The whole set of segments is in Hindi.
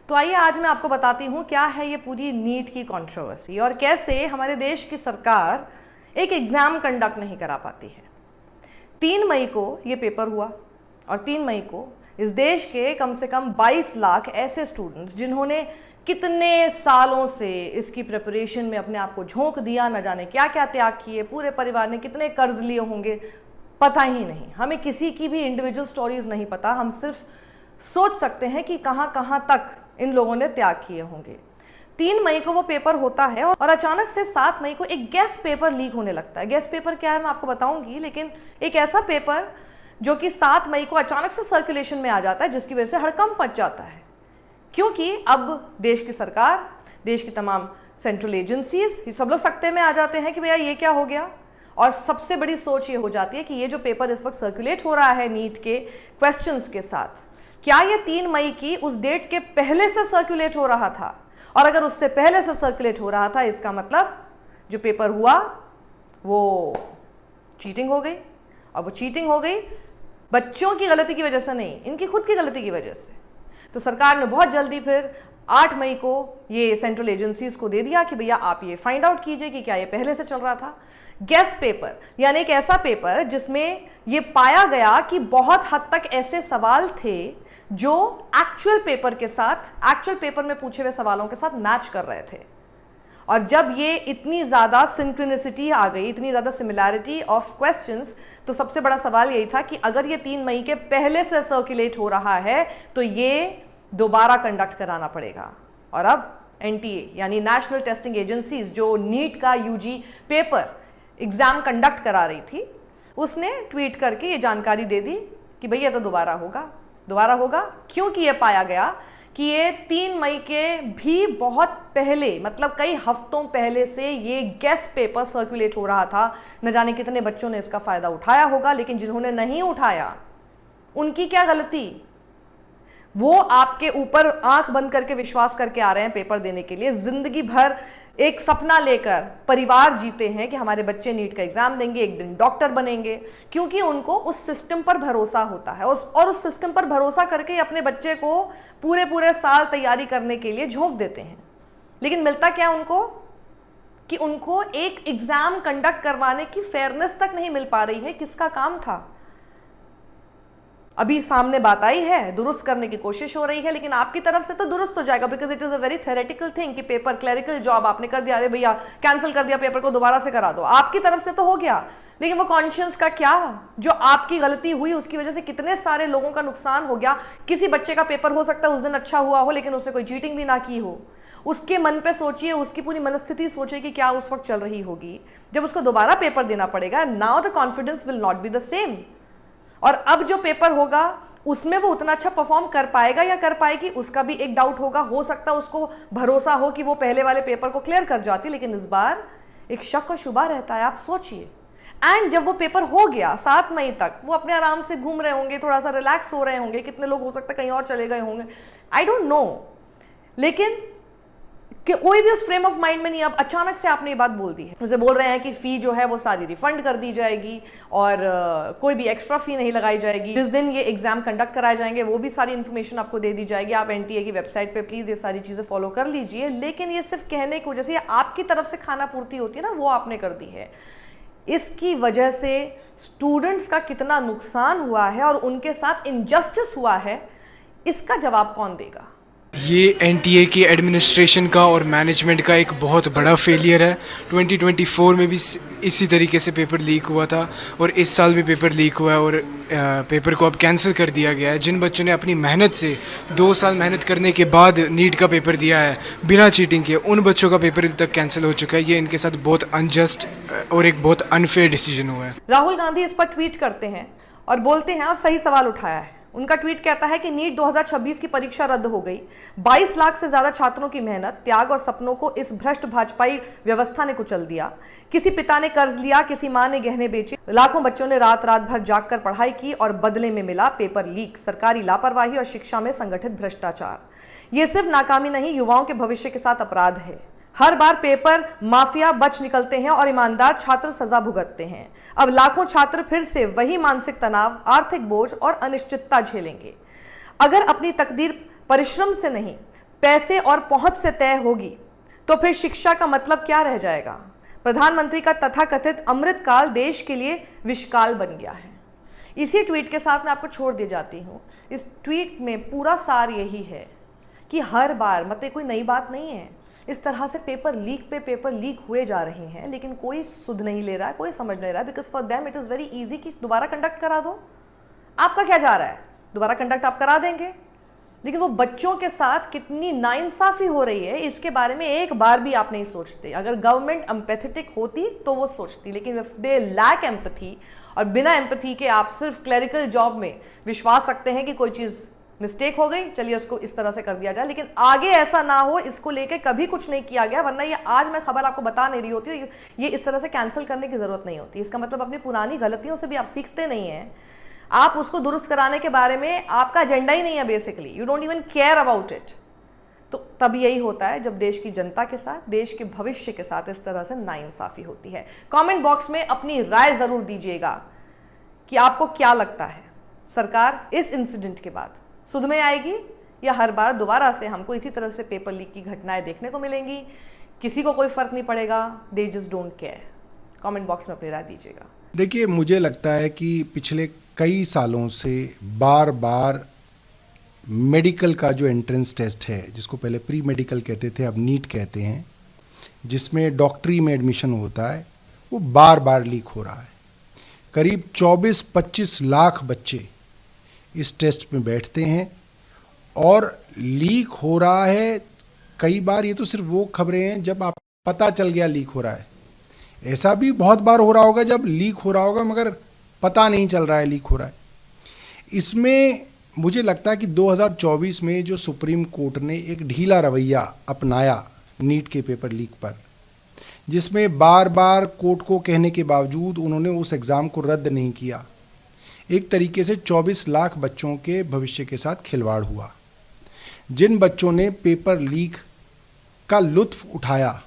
तो आइए आज मैं आपको बताती हूँ क्या है ये पूरी नीट की कंट्रोवर्सी और कैसे हमारे देश की सरकार एक एग्ज़ाम कंडक्ट नहीं करा पाती है। 3 मई को ये पेपर हुआ और 3 मई को इस देश के कम से कम 22 लाख ऐसे स्टूडेंट्स जिन्होंने कितने सालों से इसकी प्रिपरेशन में अपने आप को झोंक दिया, न जाने क्या क्या त्याग किए, पूरे परिवार ने कितने कर्ज लिए होंगे पता ही नहीं। हमें किसी की भी इंडिविजुअल स्टोरीज नहीं पता, हम सिर्फ सोच सकते हैं कि कहां कहां तक इन लोगों ने त्याग किए होंगे। 3 मई को वो पेपर होता है और अचानक से 7 मई को एक गेस्ट पेपर लीक होने लगता है। गेस्ट पेपर क्या है मैं आपको बताऊंगी, लेकिन एक ऐसा पेपर जो कि 7 मई को अचानक से सर्कुलेशन में आ जाता है, जिसकी वजह से हड़कंप मच जाता है, क्योंकि अब देश की सरकार, देश की तमाम सेंट्रल एजेंसीज, ये सब लोग सख्ते में आ जाते हैं कि भैया ये क्या हो गया। और सबसे बड़ी सोच ये हो जाती है कि ये जो पेपर इस वक्त सर्कुलेट हो रहा है नीट के क्वेश्चंस के साथ, क्या ये 3 मई की उस डेट के पहले से सर्कुलेट हो रहा था? और अगर उससे पहले से सर्कुलेट हो रहा था, इसका मतलब जो पेपर हुआ वो चीटिंग हो गई। और वो चीटिंग हो गई बच्चों की गलती की वजह से नहीं, इनकी खुद की गलती की वजह से। तो सरकार ने बहुत जल्दी फिर 8 मई को ये सेंट्रल एजेंसीज को दे दिया कि भैया आप ये फाइंड आउट कीजिए कि क्या ये पहले से चल रहा था। गेस्ट पेपर यानी एक ऐसा पेपर जिसमें ये पाया गया कि बहुत हद तक ऐसे सवाल थे जो एक्चुअल पेपर के साथ, एक्चुअल पेपर में पूछे हुए सवालों के साथ मैच कर रहे थे। और जब ये इतनी ज़्यादा सिंक्रोनिसिटी आ गई, इतनी ज़्यादा सिमिलैरिटी ऑफ क्वेश्चंस, तो सबसे बड़ा सवाल यही था कि अगर ये 3 मई के पहले से सर्कुलेट हो रहा है तो ये दोबारा कंडक्ट कराना पड़ेगा। और अब एनटीए यानी नेशनल टेस्टिंग एजेंसीज, जो नीट का यूजी पेपर एग्ज़ाम कंडक्ट करा रही थी, उसने ट्वीट करके ये जानकारी दे दी कि भैया तो दोबारा होगा, क्योंकि ये पाया गया कि ये 3 मई के भी बहुत पहले, मतलब कई हफ्तों पहले से ये गेस्ट पेपर सर्कुलेट हो रहा था। न जाने कितने बच्चों ने इसका फ़ायदा उठाया होगा, लेकिन जिन्होंने नहीं उठाया उनकी क्या गलती? वो आपके ऊपर आंख बंद करके विश्वास करके आ रहे हैं पेपर देने के लिए, जिंदगी भर एक सपना लेकर परिवार जीते हैं कि हमारे बच्चे नीट का एग्जाम देंगे, एक दिन डॉक्टर बनेंगे, क्योंकि उनको उस सिस्टम पर भरोसा होता है। और उस सिस्टम पर भरोसा करके अपने बच्चे को पूरे साल तैयारी करने के लिए झोंक देते हैं। लेकिन मिलता क्या उनको कि उनको एक एग्जाम कंडक्ट करवाने की फेयरनेस तक नहीं मिल पा रही है। किसका काम था? अभी सामने बात आई है, दुरुस्त करने की कोशिश हो रही है, लेकिन आपकी तरफ से तो दुरुस्त हो जाएगा, because it is a very theoretical thing कि पेपर क्लरिकल जॉब आपने कर दिया, अरे भैया कैंसिल कर दिया, पेपर को दोबारा से करा दो। आपकी तरफ से तो हो गया, लेकिन वो कॉन्शियंस का क्या? जो आपकी गलती हुई उसकी वजह से कितने सारे लोगों का नुकसान हो गया। किसी बच्चे का पेपर हो सकता है उस दिन अच्छा हुआ हो, लेकिन उसने कोई चीटिंग भी ना की हो। उसके मन पे सोचिए, उसकी पूरी मनस्थिति सोचिए कि क्या उस वक्त चल रही होगी जब उसको दोबारा पेपर देना पड़ेगा। Now the confidence will not be the same. और अब जो पेपर होगा उसमें वो उतना अच्छा परफॉर्म कर पाएगा या कर पाएगी, उसका भी एक डाउट होगा। हो सकता है उसको भरोसा हो कि वो पहले वाले पेपर को क्लियर कर जाती, लेकिन इस बार एक शक और शुबा रहता है। आप सोचिए, एंड जब वो पेपर हो गया 7 मई तक, वो अपने आराम से घूम रहे होंगे, थोड़ा सा रिलैक्स हो रहे होंगे, कितने लोग हो सकता है कहीं और चले गए होंगे, आई डोंट नो, लेकिन कि कोई भी उस फ्रेम ऑफ माइंड में नहीं। अब अचानक से आपने ये बात बोल दी है, जैसे बोल रहे हैं कि फी जो है वो सारी रिफंड कर दी जाएगी और कोई भी एक्स्ट्रा फी नहीं लगाई जाएगी। जिस दिन ये एग्जाम कंडक्ट कराए जाएंगे वो भी सारी इन्फॉर्मेशन आपको दे दी जाएगी। आप एनटीए की वेबसाइट पे प्लीज ये सारी चीजें फॉलो कर लीजिए। लेकिन ये सिर्फ कहने की वजह से, आपकी तरफ से खाना पूर्ति होती है ना, वो आपने कर दी है। इसकी वजह से स्टूडेंट्स का कितना नुकसान हुआ है और उनके साथ इनजस्टिस हुआ है, इसका जवाब कौन देगा? ये एनटीए की एडमिनिस्ट्रेशन का और मैनेजमेंट का एक बहुत बड़ा फेलियर है। 2024 में भी इसी तरीके से पेपर लीक हुआ था और इस साल भी पेपर लीक हुआ है और पेपर को अब कैंसिल कर दिया गया है। जिन बच्चों ने अपनी मेहनत से 2 साल मेहनत करने के बाद नीट का पेपर दिया है बिना चीटिंग के, उन बच्चों का पेपर अभी तक कैंसिल हो चुका है। ये इनके साथ बहुत अनजस्ट और एक बहुत अनफेयर डिसीजन हुआ है। राहुल गांधी इस पर ट्वीट करते हैं और बोलते हैं, और सही सवाल उठाया है। उनका ट्वीट कहता है कि नीट 2026 की परीक्षा रद्द हो गई। 22 लाख से ज्यादा छात्रों की मेहनत, त्याग और सपनों को इस भ्रष्ट भाजपाई व्यवस्था ने कुचल दिया। किसी पिता ने कर्ज लिया, किसी मां ने गहने बेचे, लाखों बच्चों ने रात रात भर जागकर पढ़ाई की और बदले में मिला पेपर लीक, सरकारी लापरवाही और शिक्षा में संगठित भ्रष्टाचार। ये सिर्फ नाकामी नहीं, युवाओं के भविष्य के साथ अपराध है। हर बार पेपर माफिया बच निकलते हैं और ईमानदार छात्र सजा भुगतते हैं। अब लाखों छात्र फिर से वही मानसिक तनाव, आर्थिक बोझ और अनिश्चितता झेलेंगे। अगर अपनी तकदीर परिश्रम से नहीं, पैसे और पहुंच से तय होगी तो फिर शिक्षा का मतलब क्या रह जाएगा? प्रधानमंत्री का तथाकथित अमृतकाल देश के लिए विषकाल बन गया है। इसी ट्वीट के साथ मैं आपको छोड़ दी जाती हूँ। इस ट्वीट में पूरा सार यही है कि हर बार, मतलब कोई नई बात नहीं है, इस तरह से पेपर लीक पे पेपर लीक हुए जा रहे हैं, लेकिन कोई सुध नहीं ले रहा है, कोई समझ नहीं रहा है, because for them it is very easy कि दोबारा कंडक्ट करा दो। आपका क्या जा रहा है? दोबारा कंडक्ट आप करा देंगे, लेकिन वो बच्चों के साथ कितनी नाइंसाफी हो रही है इसके बारे में एक बार भी आप नहीं सोचते। अगर गवर्नमेंट एम्पैथेटिक होती तो वो सोचती, लेकिन इफ दे लैक एम्पैथी और बिना एम्पैथी के आप सिर्फ क्लरिकल जॉब में विश्वास रखते हैं कि कोई चीज़ मिस्टेक हो गई, चलिए उसको इस तरह से कर दिया जाए, लेकिन आगे ऐसा ना हो इसको लेके कभी कुछ नहीं किया गया, वरना ये आज मैं खबर आपको बता नहीं रही होती, ये इस तरह से कैंसिल करने की जरूरत नहीं होती। इसका मतलब अपनी पुरानी गलतियों से भी आप सीखते नहीं हैं, आप उसको दुरुस्त कराने के बारे में आपका एजेंडा ही नहीं है, basically you don't even care about it. तो तब यही होता है जब देश की जनता के साथ, देश के भविष्य के साथ इस तरह से नाइंसाफी होती है। कमेंट बॉक्स में अपनी राय जरूर दीजिएगा कि आपको क्या लगता है, सरकार इस इंसिडेंट के बाद सुध में आएगी या हर बार दोबारा से हमको इसी तरह से पेपर लीक की घटनाएं देखने को मिलेंगी? किसी को कोई फर्क नहीं पड़ेगा, they just don't care. Comment box में अपनी राय दीजिएगा। देखिए, मुझे लगता है कि पिछले कई सालों से बार बार मेडिकल का जो एंट्रेंस टेस्ट है, जिसको पहले प्री मेडिकल कहते थे, अब नीट कहते हैं, जिसमें डॉक्टरी में एडमिशन होता है, वो बार बार लीक हो रहा है। करीब 24-25 लाख बच्चे इस टेस्ट में बैठते हैं और लीक हो रहा है। कई बार ये तो सिर्फ वो खबरें हैं जब आप पता चल गया लीक हो रहा है, ऐसा भी बहुत बार हो रहा होगा जब लीक हो रहा होगा मगर पता नहीं चल रहा है लीक हो रहा है। इसमें मुझे लगता है कि 2024 में जो सुप्रीम कोर्ट ने एक ढीला रवैया अपनाया नीट के पेपर लीक पर, जिसमें बार बार कोर्ट को कहने के बावजूद उन्होंने उस एग्ज़ाम को रद्द नहीं किया, एक तरीके से 24 लाख बच्चों के भविष्य के साथ खिलवाड़ हुआ। जिन बच्चों ने पेपर लीक का लुत्फ उठाया,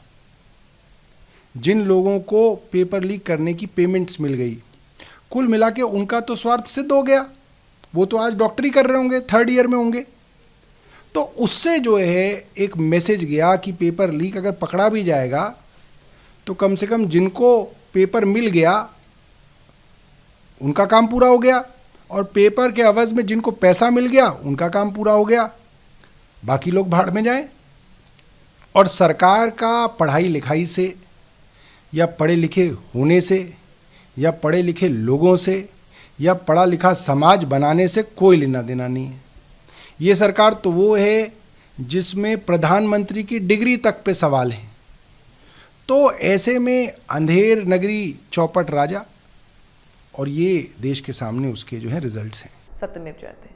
जिन लोगों को पेपर लीक करने की पेमेंट्स मिल गई, कुल मिला के उनका तो स्वार्थ सिद्ध हो गया। वो तो आज डॉक्टरी कर रहे होंगे, 3rd ईयर में होंगे। तो उससे जो है एक मैसेज गया कि पेपर लीक अगर पकड़ा भी जाएगा तो कम से कम जिनको पेपर मिल गया उनका काम पूरा हो गया, और पेपर के अवज़ में जिनको पैसा मिल गया उनका काम पूरा हो गया, बाकी लोग भाड़ में जाएं। और सरकार का पढ़ाई लिखाई से या पढ़े लिखे होने से या पढ़े लिखे लोगों से या पढ़ा लिखा समाज बनाने से कोई लेना देना नहीं है। ये सरकार तो वो है जिसमें प्रधानमंत्री की डिग्री तक पे सवाल है। तो ऐसे में अंधेर नगरी चौपट राजा, और ये देश के सामने उसके जो है रिजल्ट्स हैं। सत्यमेव जयते।